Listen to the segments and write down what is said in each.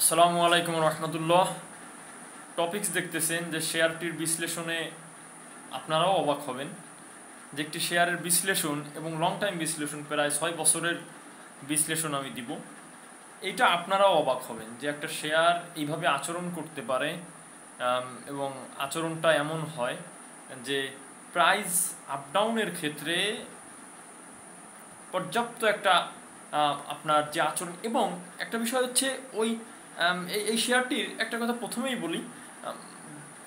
আসসালামু আলাইকুম রহমতুল্লাহ। টপিকস দেখতেছেন যে শেয়ারটির বিশ্লেষণে আপনারাও অবাক হবেন যে একটি শেয়ারের বিশ্লেষণ এবং লং টাইম বিশ্লেষণ প্রায় 6 বছরের বিশ্লেষণ আমি দিব। এইটা আপনারাও অবাক হবেন যে একটা শেয়ার এইভাবে আচরণ করতে পারে এবং আচরণটা এমন হয় যে প্রাইস আপডাউনের ক্ষেত্রে পর্যাপ্ত একটা আপনার যে আচরণ। এবং একটা বিষয় হচ্ছে ওই এই শেয়ারটির একটা কথা প্রথমেই বলি,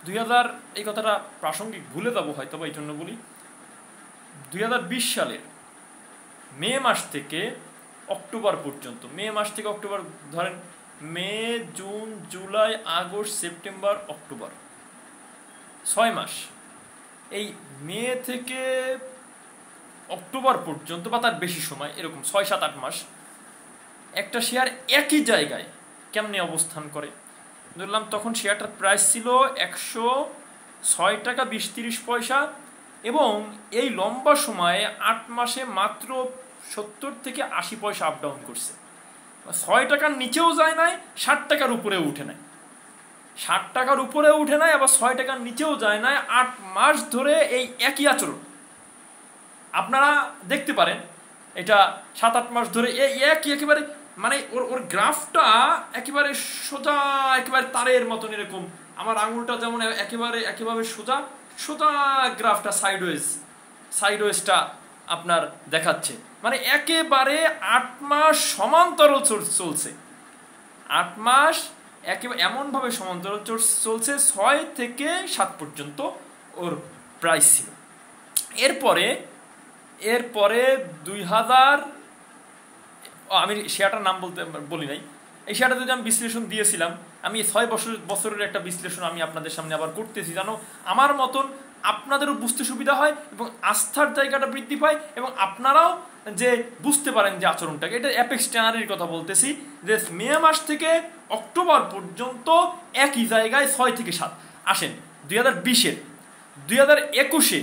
2000 এই কথাটা প্রাসঙ্গিক ভুলে যাবো হয়তো বা এই জন্য বলি, 2020 সালের মে মাস থেকে অক্টোবর পর্যন্ত, মে মাস থেকে অক্টোবর ধরেন, May June July August September October 6 মাস, এই মে থেকে অক্টোবর পর্যন্ত বা তার বেশি সময়, এরকম 6-7-8 মাস একটা শেয়ার একই জায়গায় কেমনে অবস্থান করে। ধরলাম তখন শেয়ারটার প্রাইস ছিল 106 টাকা 20-30 পয়সা এবং এই লম্বা সময়ে 8 মাসে মাত্র 70 থেকে 80 পয়সা আপ ডাউন করছে। 6 টাকার নিচেও যায় নাই, 60 টাকার উপরেও উঠে নাই, 60 টাকার উপরেও উঠে নাই, আবার 6 টাকার নিচেও যায় নাই। 8 মাস ধরে এই একই আচরণ আপনারা দেখতে পারেন। এটা 7-8 মাস ধরে একেবারে মানে ওর গ্রাফটা একেবারে সোজা, একেবারে তারের মতন, এরকম আমার আঙুলটা যেমন একেবারে সোজা সোজা গ্রাফটা সাইডওয়েজটা আপনার দেখাচ্ছে, মানে একেবারে 8 মাস সমান্তরাল চলছে। 8 মাস একেবারে এমনভাবে সমান্তরাল চলছে, 6 থেকে 7 পর্যন্ত ওর প্রাইস ছিল। এরপরে 2000, আমি শেয়ারটার নাম বলি নাই, এই শেয়ারটা যদি আমি বিশ্লেষণ দিয়েছিলাম, আমি 6 বছরের একটা বিশ্লেষণ আমি আপনাদের সামনে আবার করতেছি, জানো আমার মতন আপনাদেরও বুঝতে সুবিধা হয় এবং আস্থার জায়গাটা বৃদ্ধি পায় এবং আপনারাও যে বুঝতে পারেন যে আচরণটাকে। এটা অ্যাপেক্স ট্যানারির কথা বলতেছি, যে মে মাস থেকে অক্টোবর পর্যন্ত একই জায়গায় 6 থেকে 7। আসেন 2020-এর 2021-এ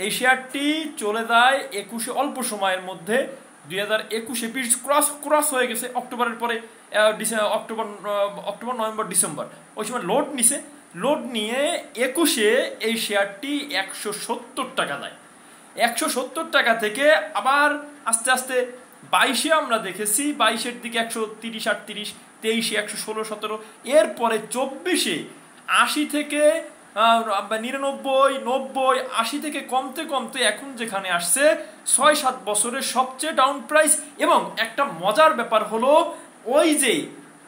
এই শেয়ারটি চলে যায় 21-এ, অল্প সময়ের মধ্যে 2021-এ পিরিয়ড ক্রস হয়ে গেছে। অক্টোবরের পরে অক্টোবর নভেম্বর ডিসেম্বর ওই সময় লোড নিয়ে 21-এ এই শেয়ারটি 170 টাকা দেয়। 170 টাকা থেকে আবার আস্তে আস্তে 22-এ আমরা দেখেছি 22-এর দিকে 130-38, 23-এ 116-17, এরপরে 24-এ 80 থেকে 99, 90, 80 থেকে কমতে কমতে এখন যেখানে আসছে 6-7 বছরের সবচেয়ে ডাউন প্রাইস। এবং একটা মজার ব্যাপার হলো, ওই যে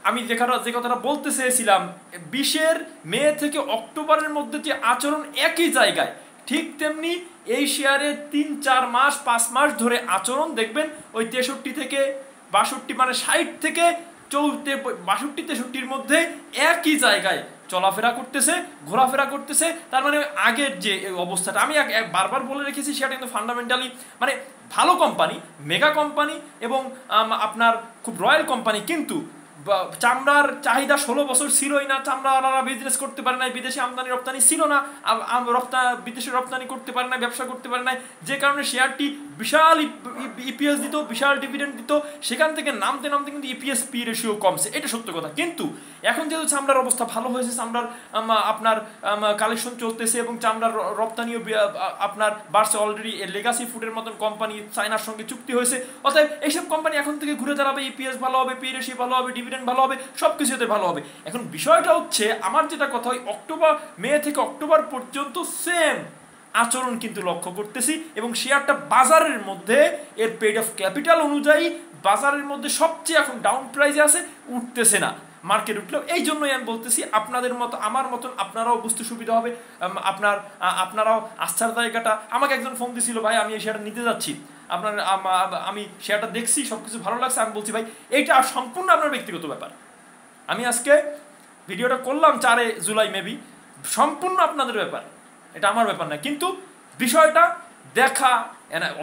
আমি যে কথাটা বলতে চেয়েছিলাম, 20-এর মে থেকে অক্টোবরের মধ্যে যে আচরণ একই জায়গায়, ঠিক তেমনি এই শেয়ারে 3-4 মাস 5 মাস ধরে আচরণ দেখবেন ওই 63 থেকে 62, মানে 60 থেকে 62-63-র মধ্যে একই জায়গায় চলাফেরা করতেছে, ঘোরাফেরা করতেছে। তার মানে আগের যে অবস্থাটা আমি বারবার বলে রেখেছি, সেটা কিন্তু ফান্ডামেন্টালি মানে ভালো কোম্পানি, মেগা কোম্পানি এবং আপনার খুব রয়্যাল কোম্পানি, কিন্তু চামড়ার চাহিদা 16 বছর ছিলই না, চামড়াওয়ালারা বিজনেস করতে পারে না, বিদেশি আমদানি রপ্তানি ছিল না, বিদেশে রপ্তানি করতে পারে না, ব্যবসা করতে পারে না, যে কারণে শেয়ারটি বিশাল ইপিএস দিত, বিশাল ডিভিডেন্ড দিত, সেখান থেকে নামতে নামতে কিন্তু ইপিএস পি রেশিও কমছে, এটা সত্য কথা। কিন্তু এখন যেহেতু চামড়ার অবস্থা ভালো হয়েছে, চামড়ার আপনার কালেকশন চলতেছে এবং চামড়ার রপ্তানিও আপনার বাড়ছে, অলরেডি লেগাসি ফুডের মতন কোম্পানি চায়নার সঙ্গে চুক্তি হয়েছে। অতএব এইসব কোম্পানি এখন থেকে ঘুরে দাঁড়াবে, ইপিএস ভালো হবে, পি রেশিও ভালো হবে, ডিভিডেন্ড ভালো হবে, সব কিছুতে ভালো হবে। এখন বিষয়টা হচ্ছে, আমার যেটা কথা, হয় মে থেকে অক্টোবর পর্যন্ত সেম আচরণ কিন্তু লক্ষ্য করতেছি এবং শেয়ারটা বাজারের মধ্যে এর পেড অফ ক্যাপিটাল অনুযায়ী বাজারের মধ্যে সবচেয়ে এখন ডাউন প্রাইসে আছে, উঠতেছে না। মার্কেট উঠলেও এই জন্যই আমি বলতেছি, আপনাদের মতো আমার মতন আপনারাও বুঝতে সুবিধা হবে, আপনারাও আস্থার জায়গাটা। আমাকে একজন ফোন দিয়েছিল, ভাই আমি এই শেয়ারটা নিতে যাচ্ছি, আমি শেয়ারটা দেখছি, সবকিছু ভালো লাগছে। আমি বলছি, ভাই এইটা সম্পূর্ণ আপনার ব্যক্তিগত ব্যাপার। আমি আজকে ভিডিওটা করলাম 4 জুলাই মেবি, সম্পূর্ণ আপনাদের ব্যাপার, এটা আমার ব্যাপার না। কিন্তু বিষয়টা দেখা,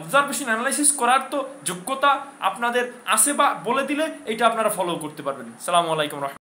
অবজারভেশন অ্যানালাইসিস করার তো যোগ্যতা আপনাদের আছে, বা বলে দিলে এইটা আপনারা ফলো করতে পারবেন। আসসালামু আলাইকুম।